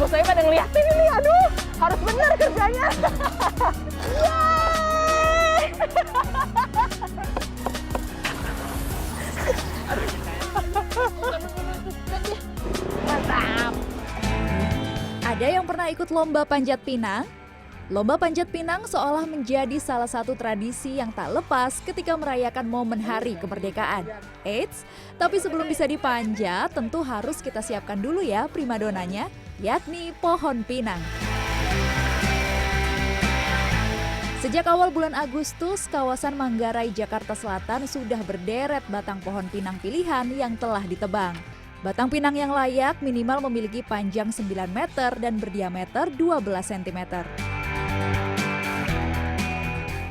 bos saya pada ngeliatin ini, aduh, harus benar kerjanya. Yeay! Mantap. Ada yang pernah ikut lomba panjat pinang? Lomba panjat pinang seolah menjadi salah satu tradisi yang tak lepas ketika merayakan momen hari kemerdekaan. Eits, tapi sebelum bisa dipanjat, tentu harus kita siapkan dulu ya primadonanya, yakni pohon pinang. Sejak awal bulan Agustus, kawasan Manggarai, Jakarta Selatan sudah berderet batang pohon pinang pilihan yang telah ditebang. Batang pinang yang layak minimal memiliki panjang 9 meter dan berdiameter 12 cm.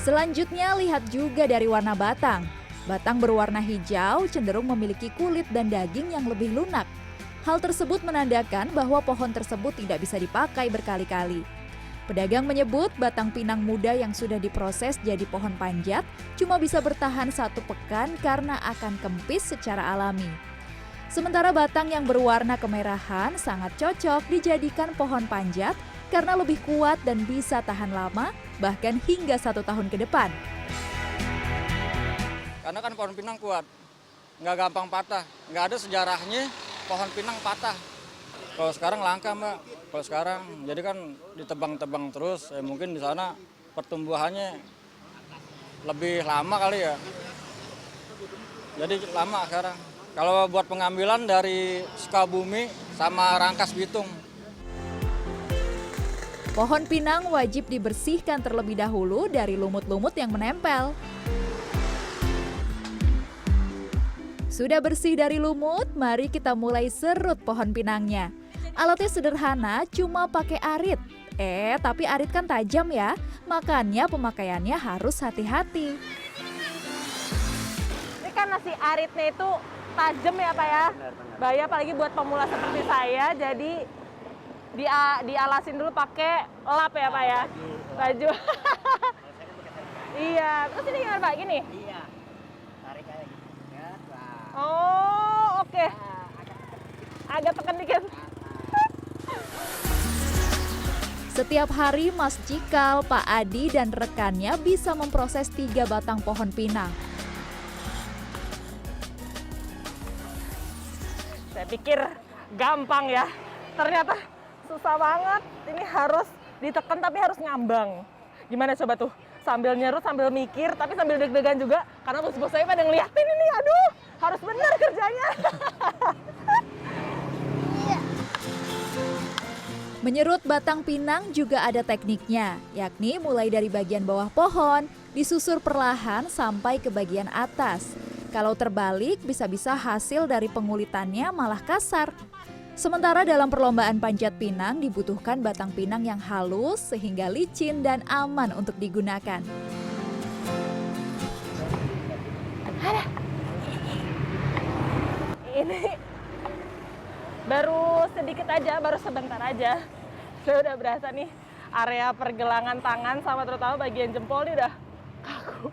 Selanjutnya lihat juga dari warna batang. Batang berwarna hijau cenderung memiliki kulit dan daging yang lebih lunak. Hal tersebut menandakan bahwa pohon tersebut tidak bisa dipakai berkali-kali. Pedagang menyebut batang pinang muda yang sudah diproses jadi pohon panjat cuma bisa bertahan 1 pekan karena akan kempis secara alami. Sementara batang yang berwarna kemerahan sangat cocok dijadikan pohon panjat karena lebih kuat dan bisa tahan lama, bahkan hingga 1 tahun ke depan. Karena kan pohon pinang kuat, nggak gampang patah, nggak ada sejarahnya pohon pinang patah. Kalau sekarang langka Mbak, kalau sekarang jadi kan ditebang-tebang terus, mungkin di sana pertumbuhannya lebih lama kali ya. Jadi lama sekarang. Kalau buat pengambilan dari Sukabumi sama Rangkas Bitung. Pohon pinang wajib dibersihkan terlebih dahulu dari lumut-lumut yang menempel. Sudah bersih dari lumut, mari kita mulai serut pohon pinangnya. Alatnya sederhana, cuma pakai arit. Tapi arit kan tajam ya, makanya pemakaiannya harus hati-hati. Ini kan nasi aritnya itu tajam ya Pak ya? Bahaya apalagi buat pemula seperti saya, jadi dialasin dulu pakai lap ya Pak ya? Baju. Iya, terus ini gimana Pak? Gini? Iya, tarik kayak gitu. Ya, Oh, oke. Agak tekan dikit. Setiap hari Mas Cikal, Pak Adi, dan rekannya bisa memproses 3 batang pohon pinang. Saya pikir gampang ya, ternyata susah banget. Ini harus ditekan tapi harus ngambang. Gimana coba tuh? Sambil nyerut, sambil mikir, tapi sambil deg-degan juga. Karena bos-bos saya pada ngeliatin ini, aduh, harus benar kerjanya. Menyerut batang pinang juga ada tekniknya, yakni mulai dari bagian bawah pohon, disusur perlahan sampai ke bagian atas. Kalau terbalik, bisa-bisa hasil dari pengulitannya malah kasar. Sementara dalam perlombaan panjat pinang dibutuhkan batang pinang yang halus sehingga licin dan aman untuk digunakan. Ini baru sedikit aja, baru sebentar aja. Saya udah berasa nih area pergelangan tangan sama terutama bagian jempol ini udah kaku.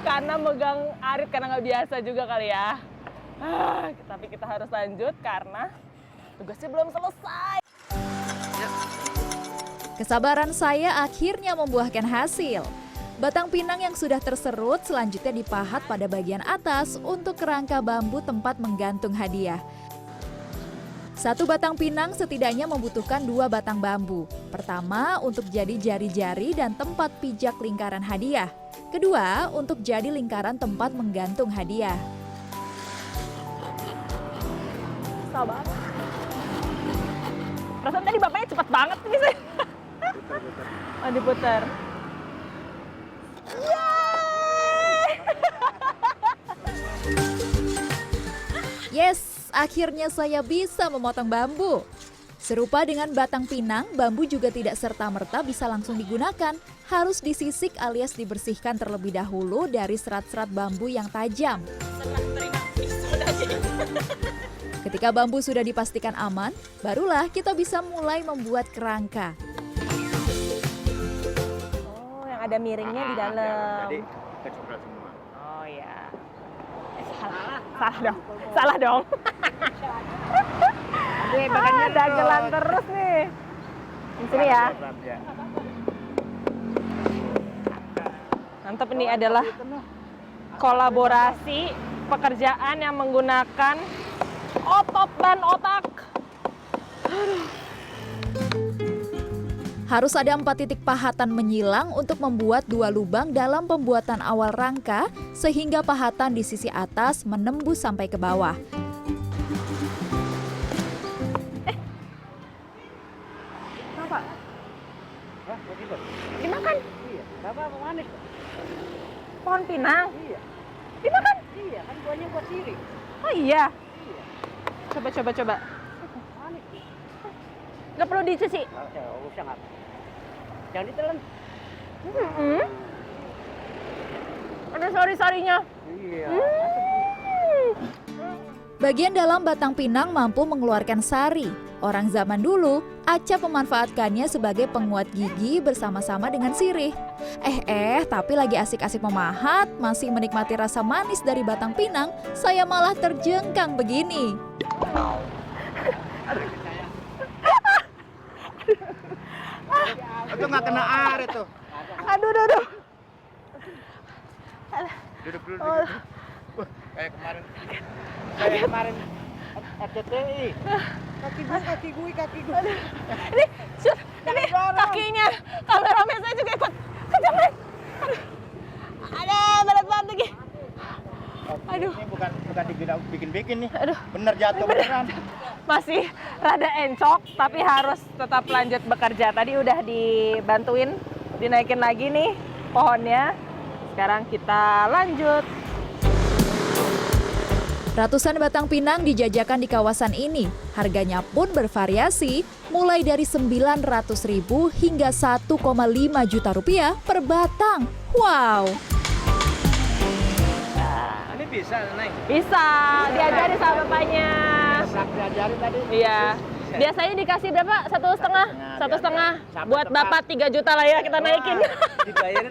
Karena megang arit karena nggak biasa juga kali ya. Tapi kita harus lanjut karena tugasnya belum selesai. Kesabaran saya akhirnya membuahkan hasil. Batang pinang yang sudah terserut selanjutnya dipahat pada bagian atas untuk kerangka bambu tempat menggantung hadiah. 1 batang pinang setidaknya membutuhkan 2 batang bambu. Pertama, untuk jadi jari-jari dan tempat pijak lingkaran hadiah. Kedua, untuk jadi lingkaran tempat menggantung hadiah. Susah banget. Perasaan tadi bapaknya cepet banget nih sih. Oh, diputar. Yes, akhirnya saya bisa memotong bambu. Serupa dengan batang pinang, bambu juga tidak serta-merta bisa langsung digunakan. Harus disisik alias dibersihkan terlebih dahulu dari serat-serat bambu yang tajam. Ketika bambu sudah dipastikan aman, barulah kita bisa mulai membuat kerangka. Oh, yang ada miringnya di dalam. Jadi kecopet semua. Oh ya. Salah dong. Salah dong. Dagelan terus nih. Di sini ya. Mantap, ini adalah kolaborasi pekerjaan yang menggunakan otot dan otak. Harus ada 4 titik pahatan menyilang untuk membuat 2 lubang dalam pembuatan awal rangka sehingga pahatan di sisi atas menembus sampai ke bawah. Apa? Dimakan? Iya. Bapak mau manis? Pohon pinang? Iya. Dimakan? Iya, kan buahnya buat sirik. Oh iya. Iya. Coba. Manis. Nggak perlu dicuci. Oh, usah nggak. Jangan ditelan. Ada sari-sarinya. Iya. Bagian dalam batang pinang mampu mengeluarkan sari. Orang zaman dulu, Acap memanfaatkannya sebagai penguat gigi bersama-sama dengan sirih. Tapi lagi asik-asik memahat, masih menikmati rasa manis dari batang pinang, saya malah terjengkang begini. Itu nggak kena air itu. Aduh. Duduk dulu. Kayak kemarin RCTI. Kaki gue. Ini kakinya. Kameramen saya juga ikut. Kejangan. Ada berat banget lagi. Aduh. Ini bukan bikin nih. Aduh. Bener jatuh beneran. Masih rada encok, tapi harus tetap lanjut bekerja. Tadi udah dibantuin, dinaikin lagi nih pohonnya. Sekarang kita lanjut. Ratusan batang pinang dijajakan di kawasan ini. Harganya pun bervariasi, mulai dari 900.000 hingga 1,5 juta rupiah per batang. Wow! Ini bisa, Neng. Bisa, diajari sama bapaknya. Diajarin tadi. Iya. Biasanya dikasih berapa? 1,5? Buat bapak 3 juta lah ya kita naikin. Dibayarin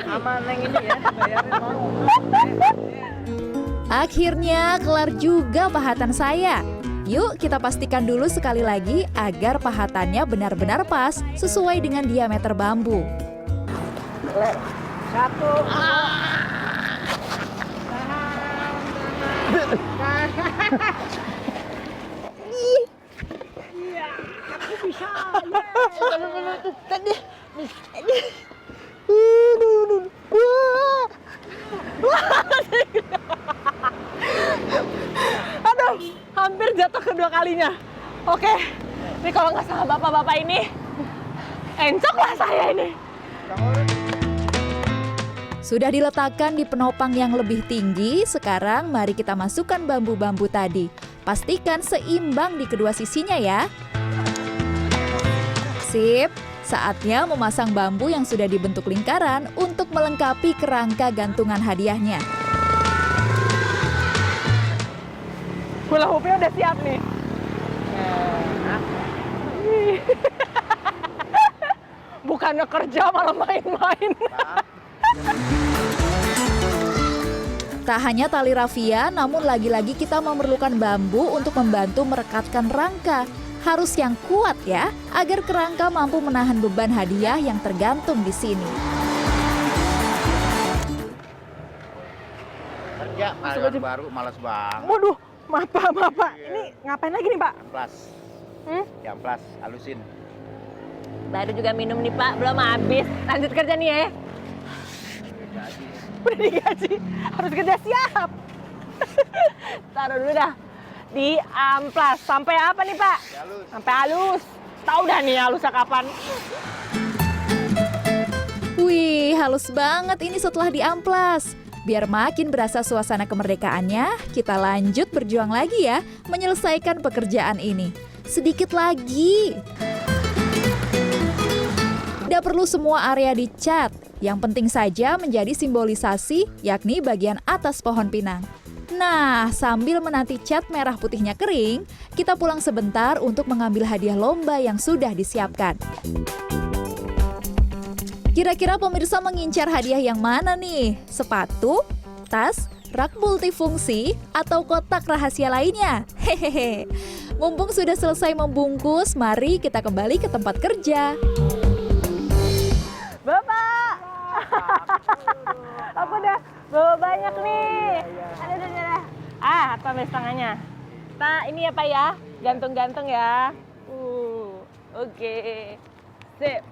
sama Neng ini ya, dibayarin mau. Akhirnya kelar juga pahatan saya. Yuk kita pastikan dulu sekali lagi agar pahatannya benar-benar pas sesuai dengan diameter bambu. 1. Aduh, hampir jatuh kedua kalinya. Oke, ini kalau nggak sama bapak-bapak ini, encok lah saya ini. Sudah diletakkan di penopang yang lebih tinggi, sekarang mari kita masukkan bambu-bambu tadi. Pastikan seimbang di kedua sisinya ya. Sip, saatnya memasang bambu yang sudah dibentuk lingkaran untuk melengkapi kerangka gantungan hadiahnya. Hula hoopnya udah siap nih. Bukannya kerja malah main-main. Tak hanya tali rafia, namun lagi-lagi kita memerlukan bambu untuk membantu merekatkan rangka. Harus yang kuat ya, agar kerangka mampu menahan beban hadiah yang tergantung di sini. Kerja baru malas banget. Waduh, bapak. Ini ngapain lagi nih, Pak? Amplas. Amplas, halusin. Baru juga minum nih, Pak. Belum habis. Lanjut kerja nih ya. Udah digaji. Harus kerja siap. Taruh dulu dah. Di amplas. Sampai apa nih, Pak? Halus. Sampai halus. Tahu dah nih halusnya kapan. Wih, halus banget ini setelah diamplas. Biar makin berasa suasana kemerdekaannya, kita lanjut berjuang lagi ya, menyelesaikan pekerjaan ini. Sedikit lagi. Tidak perlu semua area dicat, yang penting saja menjadi simbolisasi, yakni bagian atas pohon pinang. Nah, sambil menanti cat merah putihnya kering, kita pulang sebentar untuk mengambil hadiah lomba yang sudah disiapkan. Kira-kira pemirsa mengincar hadiah yang mana nih? Sepatu, tas, rak multifungsi, atau kotak rahasia lainnya? Hehehe. Mumpung sudah selesai membungkus, mari kita kembali ke tempat kerja. Bapak, aku udah bawa banyak nih. Ada. Aku ambil setengahnya. Nah, ini ya Pak ya, gantung-gantung ya. Oke. Sip.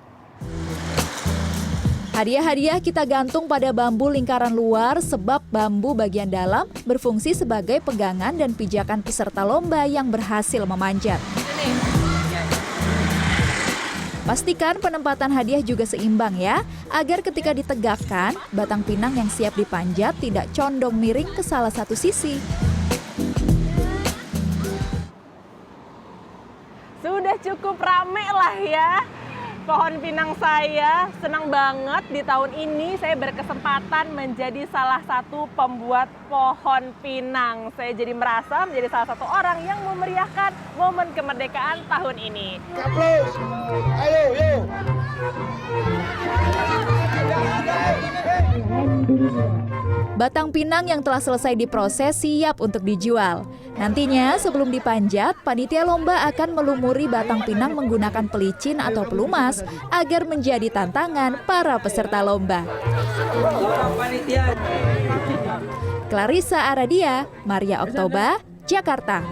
Hadiah-hadiah kita gantung pada bambu lingkaran luar sebab bambu bagian dalam berfungsi sebagai pegangan dan pijakan peserta lomba yang berhasil memanjat. Pastikan penempatan hadiah juga seimbang ya, agar ketika ditegakkan, batang pinang yang siap dipanjat tidak condong miring ke salah satu sisi. Sudah cukup rame lah ya. Pohon pinang saya, senang banget di tahun ini saya berkesempatan menjadi salah satu pembuat pohon pinang. Saya jadi merasa menjadi salah satu orang yang memeriahkan momen kemerdekaan tahun ini. Kaplos, ayo, yo. Batang pinang yang telah selesai diproses siap untuk dijual. Nantinya sebelum dipanjat, panitia lomba akan melumuri batang pinang menggunakan pelicin atau pelumas agar menjadi tantangan para peserta lomba. Clarissa Aradia, Maria Oktober, Jakarta.